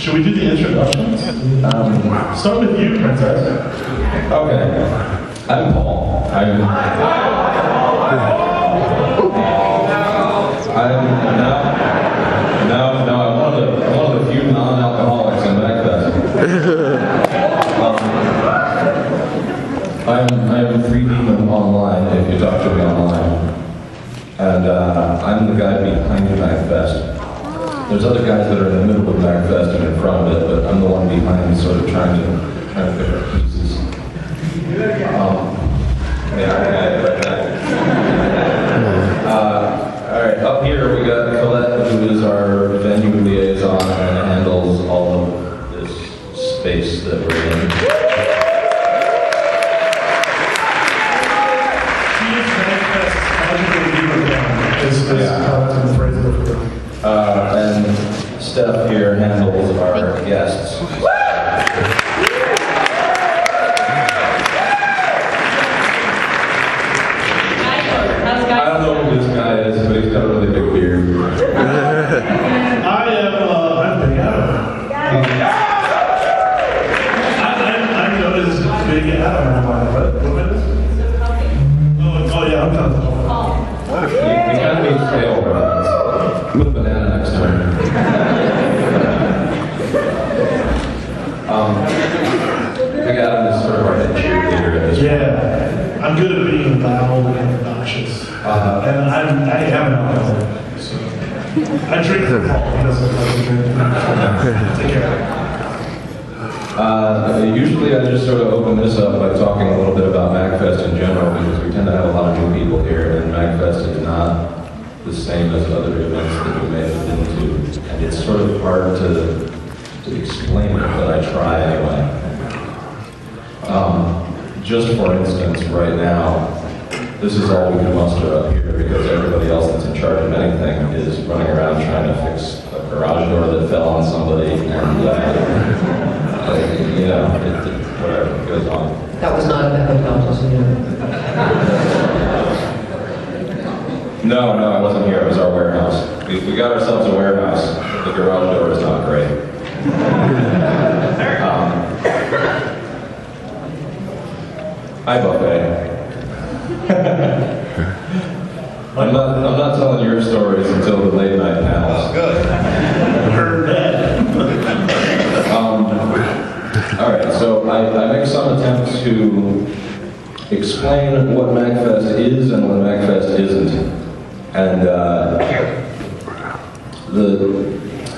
Should we do the introductions? Start with you, Princess. Okay. I'm Paul. I'm one of the few non-alcoholics in MagFest. I am 3D online if you talk to me online. And I'm the guy behind MagFest. There's other guys that are in the middle of MagFest and in front of it, but I'm the one behind sort of trying to pick up pieces. Alright, up here we got Colette, who is our venue liaison and handles all of this space that we're in. And Steph here handles our guests. I don't know who this guy is, but he's got a really big beard. I'm Big Adam. I'm known as Big Adam. Oh yeah, I'm done. You kind of need tail rods. Put a banana next to him. Big Adam is sort of our head cheerleader at this point. Yeah, I'm good at being loud and obnoxious. And I am an alcoholic, so I drink for Paul. He doesn't like to drink. Take care of it. Usually I just sort of open this up by talking a little bit about MagFest in general, because we tend to have a lot of new people here, and MagFest is not the same as other events that we may have been to. And it's sort of hard to explain it, but I try anyway. Just for instance, right now, this is all we can muster up here because everybody else that's in charge of anything is running around trying to fix a garage door that fell on somebody, and whatever goes on. That was not at the hotel, just so you know. No, I wasn't here. It was our warehouse. We got ourselves a warehouse. The garage door is not great. Hi, Buffet. I'm not telling your stories until the late night panels. Good. Heard that. All right, so I make some attempts to explain what MagFest is and what MagFest isn't. And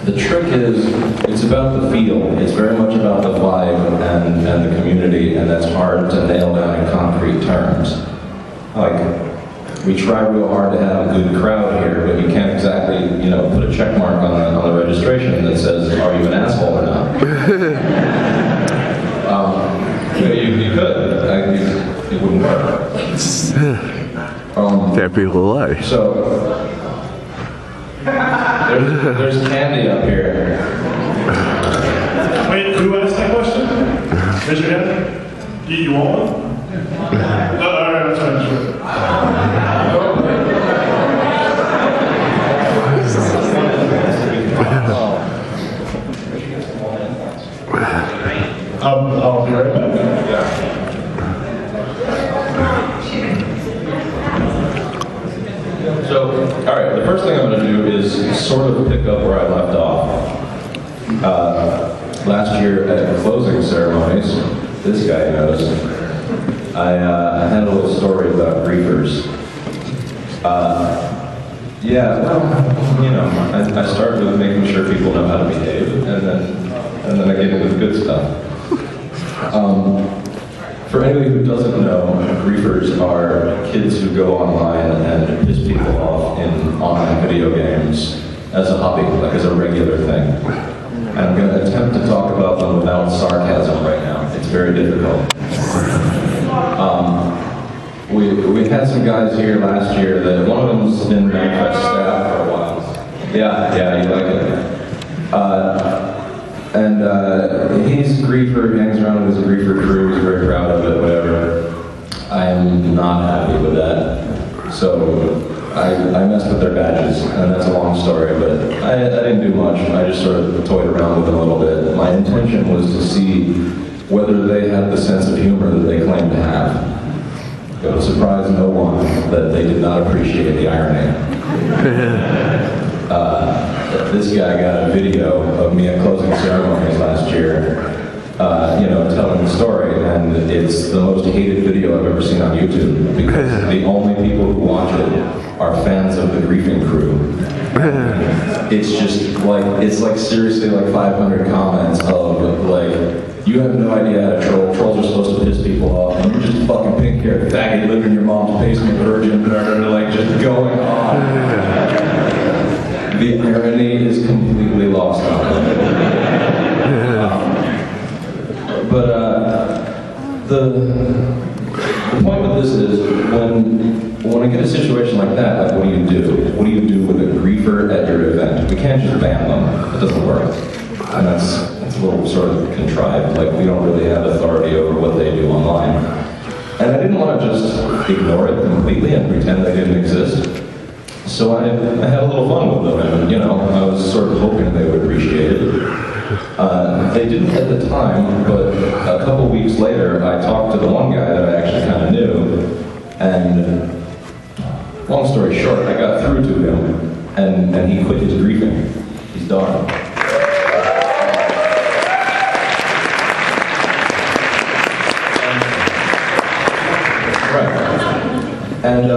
the trick is, it's about the feel. It's very much about the vibe and the community, and that's hard to nail down in concrete terms. Like, we try real hard to have a good crowd here, but you can't exactly, put a check mark on the registration that says, are you an asshole or not? You could. It wouldn't work. Fair people lie. So, there's candy up here. Wait, who asked that question? Raise your hand. You want one? Alright, that's fine, sure. I'll be right back. So, all right, the first thing I'm going to do is sort of pick up where I left off. Last year at the closing ceremonies, this guy knows, I had a little story about griefers. I started with making sure people know how to behave, and then I get into the good stuff. For anybody who doesn't know, griefers are kids who go online and piss people off in online video games as a hobby, like as a regular thing. And I'm going to attempt to talk about them without sarcasm right now. It's very difficult. We had some guys here last year that one of them's been MagFest staff for a while. Yeah, you like it. He's a griefer, he hangs around with his griefer crew, he's very proud of it, whatever. I am not happy with that. So I messed with their badges, and that's a long story, but I didn't do much. I just sort of toyed around with them a little bit. My intention was to see whether they had the sense of humor that they claimed to have. It would surprise no one that they did not appreciate the irony. This guy got a video of me at closing ceremonies last year, telling the story, and it's the most hated video I've ever seen on YouTube, because the only people who watch it are fans of the griefing crew. It's just like, seriously like 500 comments of like, you have no idea how to troll. Trolls are supposed to piss people off, and you're just a fucking pink-haired faggot living in your mom's basement, virgin, like just going on. The irony is completely lost on me. But the point with this is, when I get a situation like that, like what do you do? What do you do with a griefer at your event? We can't just ban them. It doesn't work. And that's a little sort of contrived. Like, we don't really have authority over what they do online. And I didn't want to just ignore it completely and pretend they didn't exist. So I had a little fun with them, and I was sort of hoping they would appreciate it. They didn't at the time, but a couple weeks later, I talked to the one guy that I actually kind of knew, and long story short, I got through to him, and he quit his griefing. He's done. Right. And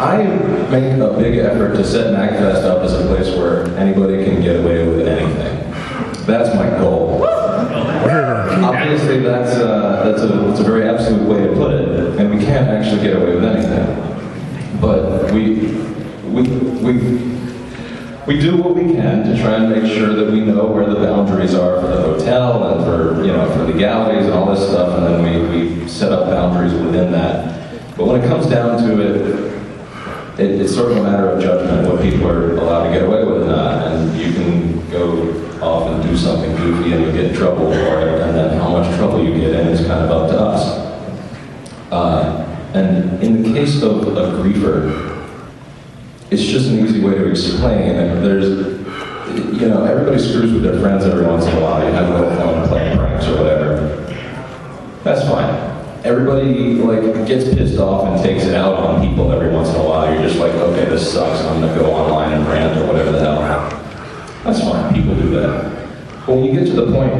I make a big effort to set MagFest up as a place where anybody can get away with anything. That's my goal. Obviously, that's a very absolute way to put it, and we can't actually get away with anything. But we do what we can to try and make sure that we know where the boundaries are for the hotel and for legalities and all this stuff, and then we set up boundaries within that. But when it comes down to it, it's sort of a matter of judgment what people are allowed to get away with or not, and you can go off and do something goofy and you get in trouble for it, and then how much trouble you get in is kind of up to us. And in the case of a griefer, it's just an easy way to explain. And everybody screws with their friends every once in a while. You have a little fun playing pranks or whatever. That's fine. Everybody gets pissed off and takes it out on people every once in a while. You're just like, okay, this sucks. I'm gonna go online and rant or whatever the hell. That's fine. People do that. But when you get to the point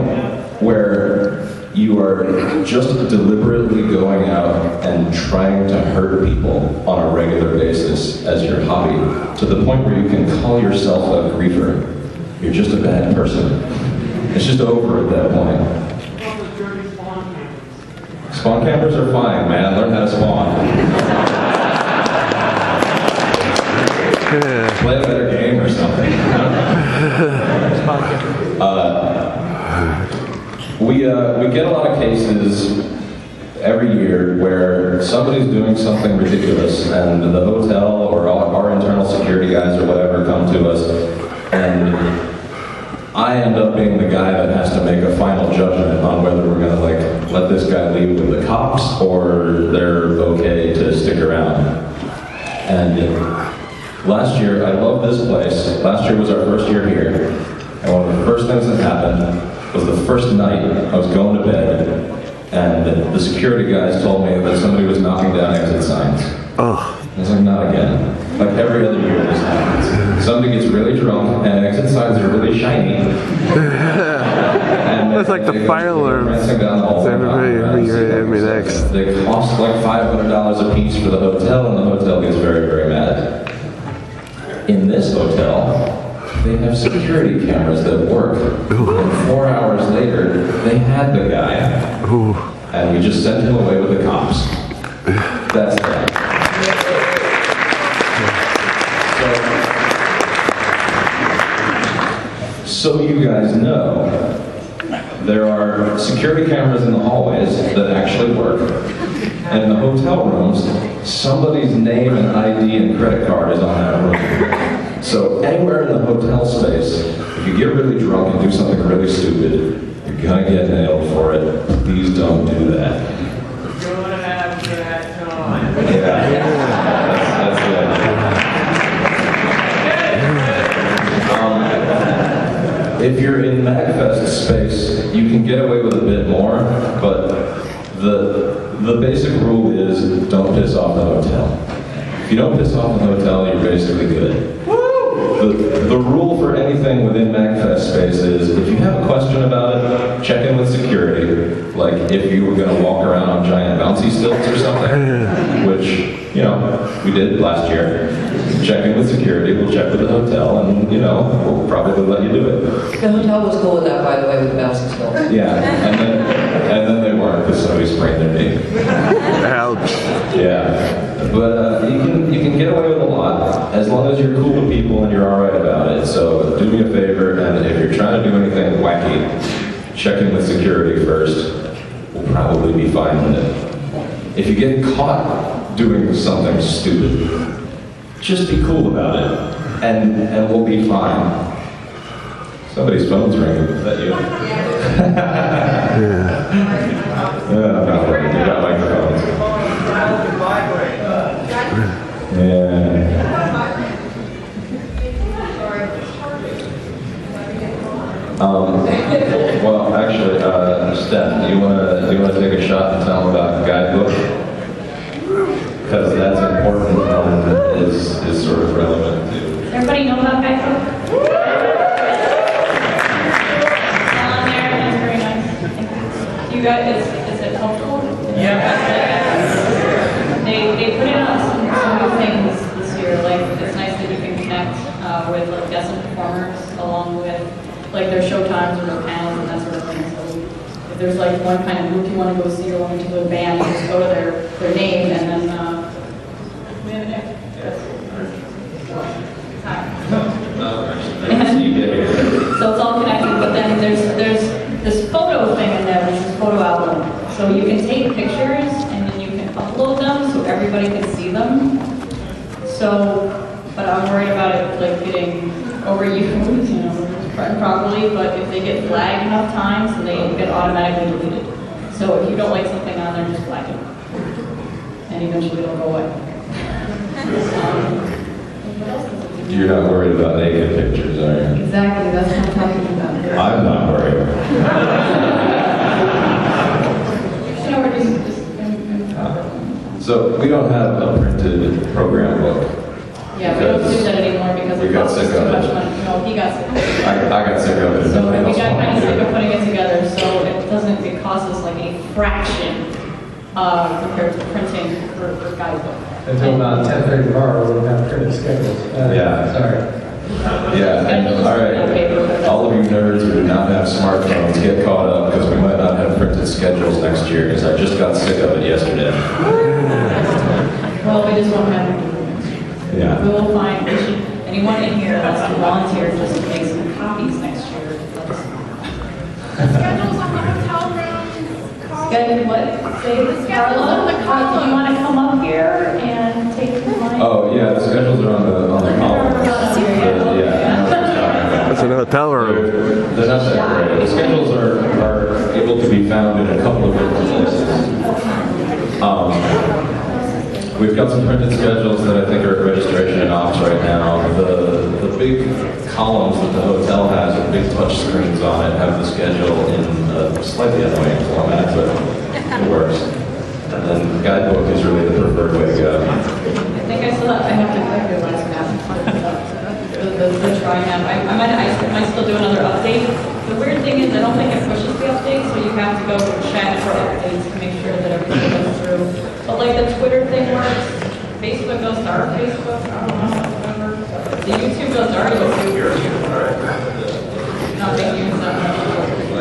where you are just deliberately going out and trying to hurt people on a regular basis as your hobby, to the point where you can call yourself a griefer, you're just a bad person. It's just over at that point. Spawn campers are fine, man. Learn how to spawn. Play a better game or something. We get a lot of cases every year where somebody's doing something ridiculous, and the hotel or our internal security guys or whatever come to us, and I end up being the guy that has to make a final judgment on whether we're gonna let this guy leave with the cops or they're okay to stick around. And last year, I love this place. Last year was our first year here, and one of the first things that happened was the first night I was going to bed, and the security guys told me that somebody was knocking down exit signs. Oh. I was like, not again. Like every other year this happens. Somebody gets really drunk, and exit signs are really shiny. It's like the fire alarms. Every year, every next. They cost like $500 a piece for the hotel, and the hotel gets very, very mad. In this hotel, they have security cameras that work. And 4 hours later, they had the guy. And we just sent him away with the cops. That's that. So you guys know, there are security cameras in the hallways that actually work. And in the hotel rooms, somebody's name and ID and credit card is on that room. So anywhere in the hotel space, if you get really drunk and do something really stupid, you're gonna get nailed for it. Please don't do that. You're gonna have that time. Yeah. That's it. if you're in MagFest space, you can get away with a bit more, but the basic rule is don't piss off the hotel. If you don't piss off the hotel, you're basically good. The rule for anything within MagFest space is if you have a question about it, check in with security. Like if you were going to walk around on giant bouncy stilts or something, which, you know, we did last year. Check in with security, we'll check with the hotel, and, you know, we'll probably let you do it. The hotel was cool with that, by the way, with the bouncing skills. Yeah, and then they weren't because somebody sprained their knee. Ouch. Yeah, but you can get away with a lot as long as you're cool with people and you're all right about it. So do me a favor, and if you're trying to do anything wacky, check in with security first. We'll probably be fine with it. If you get caught doing something stupid, just be cool about it, and we'll be fine. Somebody's phone's ringing. Is that you? Yeah, not worried. We got microphones. Yeah. Well, actually, Steph, do you wanna take a shot and tell them about the guidebook? Because that's important and is sort of relevant to. Everybody know about MagFest? On there, and it's very nice. You guys, is it helpful? Yeah. They put in some new things this year. Like it's nice that you can connect with like guest performers along with like their show times or their panels and that sort of thing. So if there's like one kind of group you want to go see or one particular band, you just go to their name and then we have it there. So it's all connected, but then there's this photo thing in there, which is photo album. So you can take pictures and then you can upload them so everybody can see them. So, but I'm worried about it like getting overused, you know, run properly. But if they get flagged enough times, then they get automatically deleted. So if you don't like something on there, just flag it, and eventually it'll go away. What else is it? You're not worried about naked pictures, are you? Exactly, that's what I'm talking about. I'm not worried. You know, we're just So we don't have a printed program book. yeah, we don't do that anymore because We it got costs us sick too of it. much money. No, he got sick of it. I got sick of it. So Nobody we else got kind wanted of to sick do of it. putting it together, so it costs us like a fraction compared to printing for guidebook. Until about 10:30 tomorrow, we'll have printed schedules. Yeah. Sorry. Yeah, and, all right. All of you nerds who do not have smartphones, get caught up because we might not have printed schedules next year because I just got sick of it yesterday. Well, we just won't have it. Yeah. We will find, anyone in here that wants to volunteer just to make some copies next year, let us know. Schedules on the hotel rooms. Schedule what? Say, Carla, do you want to come up here and take the line? Oh yeah, the schedules are on the column. That's an hotel room. They're not that great. The schedules are able to be found in a couple of different places. We've got some printed schedules that I think are at registration in ops right now. The big columns that the hotel has with big touch screens on it have the schedule in a slightly annoying format, but it works. And then the guidebook is really the preferred way to go. I think I have to click your last map. The try map. I might still do another update. The weird thing is I don't think it pushes the update, so you have to go to chat for updates to make sure that everything goes through. But like the Twitter thing works, Facebook goes to our Facebook, I don't know, whatever. The YouTube goes to our YouTube. Not big use of that.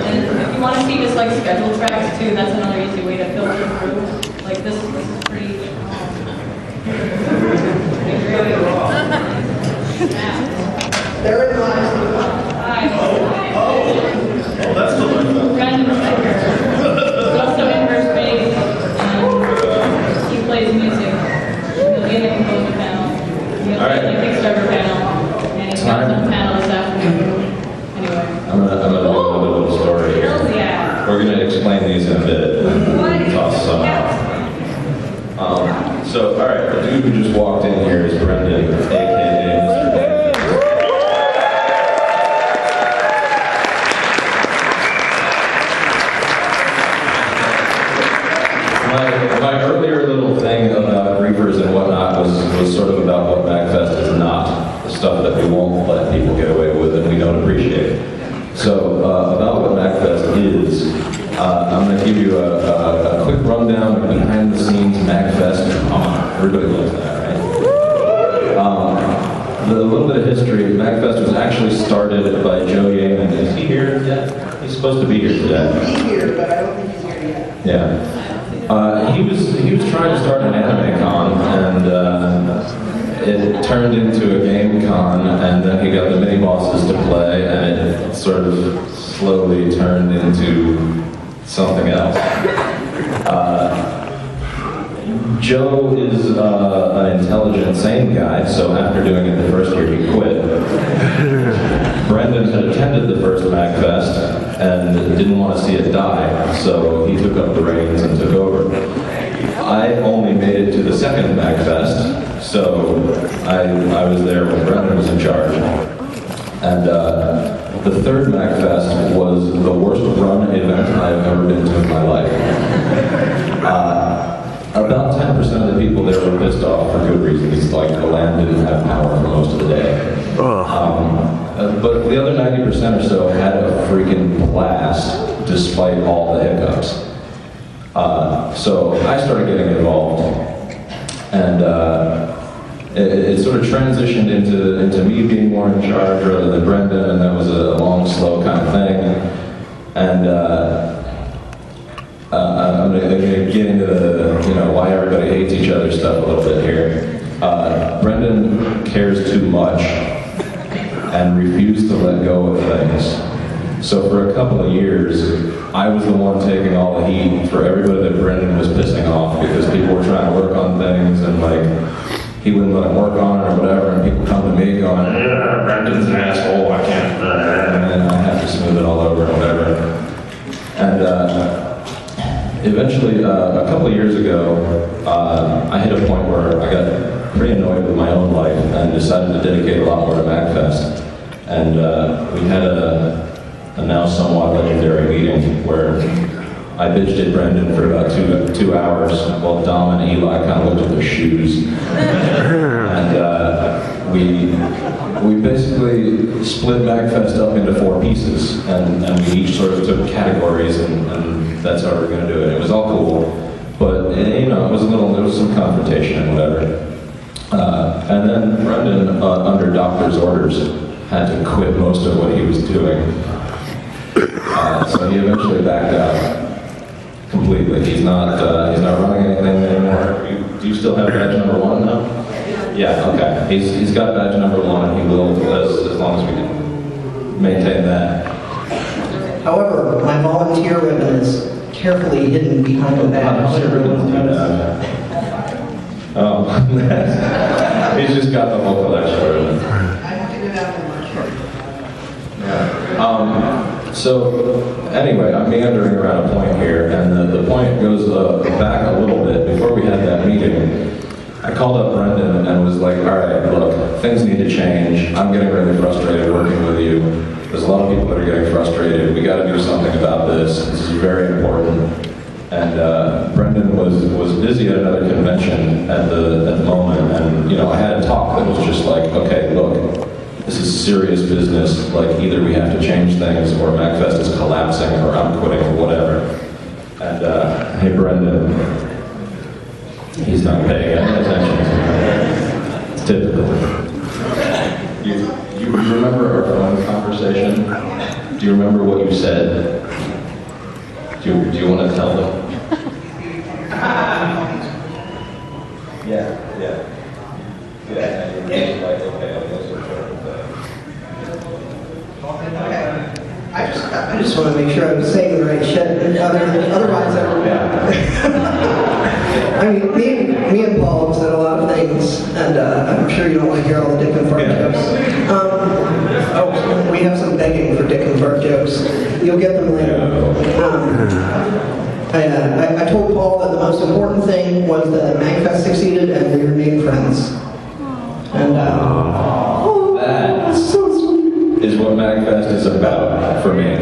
And if you want to see just like schedule tracks too, that's another easy way to filter through. Like this is pretty There lies the Oh, that's delightful. Random sticker. He's also inverse bass, and he plays music. He'll be in the composer panel. He'll All right. be in the Kickstarter panel, and he's got some panel this afternoon. Anyway. I'm gonna do another little story here. Hells yeah. We're gonna explain these in a bit and toss some out. So, all right, the dude who just walked in here is Brendan, aka Mr. MagFest. won't let people get away with and we don't appreciate. So about what MagFest is, I'm going to give you a quick rundown of behind the scenes MagFest drama. Everybody loves that, right? A little bit of history. MagFest was actually started by Joe Yeaman. Is he here yet? He's supposed to be here today. He's here, but I don't think he's here yet. Yeah. He was trying to start an anime con, and it turned into a game con, and then he got the mini bosses to play, and it sort of slowly turned into something else. Joe is an intelligent, sane guy, so after doing it the first year, he quit. Brendan had attended the first MagFest and didn't want to see it die, so he took up the reins and took over. I only made it to the second MagFest, so I was there when Brendan was in charge. And the third MagFest was the worst run event I've ever been to in my life. About 10% of the people there were pissed off for good reasons, like the land didn't have power for most of the day. But the other 90% or so had a freaking blast, despite all the hiccups. So I started getting involved, and it sort of transitioned into me being more in charge rather than Brendan, and that was a long, slow kind of thing. And I'm going to get into the, why everybody hates each other stuff a little bit here. Brendan cares too much and refused to let go of things. So for a couple of years, I was the one taking all the heat for everybody that Brendan was pissing off because people were trying to work on things and he wouldn't let them work on it or whatever, and people come to me going, Brendan's an asshole, I can't, and then I have to smooth it all over and whatever. And eventually, a couple of years ago, I hit a point where I got pretty annoyed with my own life and decided to dedicate a lot more to MagFest. And we had a now somewhat legendary meeting where I bitched at Brendan for about two hours while Dom and Eli kind of looked at their shoes. And we basically split MagFest up into 4 pieces, and we each sort of took categories, and that's how we're going to do it. It was all cool, but it was there was some confrontation and whatever. And then Brendan, under doctor's orders, had to quit most of what he was doing. So he eventually backed out completely. He's not running anything anymore. Do you still have badge number 1 now? Yeah, okay. He's got badge number 1, and he will as long as we can maintain that. However, my volunteer ribbon is carefully hidden behind the badge. Oh, he's just got the whole collection ribbon. I have to go down to lunch. So anyway, I'm meandering around a point here, and the point goes back a little bit. Before we had that meeting, I called up Brendan and was like, all right, look, things need to change. I'm getting really frustrated working with you. There's a lot of people that are getting frustrated. We got to do something about this. This is very important. And Brendan was busy at another convention at the moment, and I had a talk that was just like, okay, look, this is serious business. Like, either we have to change things, or MagFest is collapsing, or I'm quitting, or whatever. And hey, Brendan, he's not paying any attention. It's typical. You remember our phone conversation? Do you remember what you said? Do you want to tell them? Yeah. Like, okay, those are sort of I just want to make sure I'm saying the right shit. Otherwise, I mean, me and Paul have said a lot of things, and I'm sure you don't want to hear all the dick and fart jokes. We have some begging for dick and fart jokes. You'll get them later. I told Paul that the most important thing was that MagFest succeeded and we remained friends. And that is what MagFest is about for me.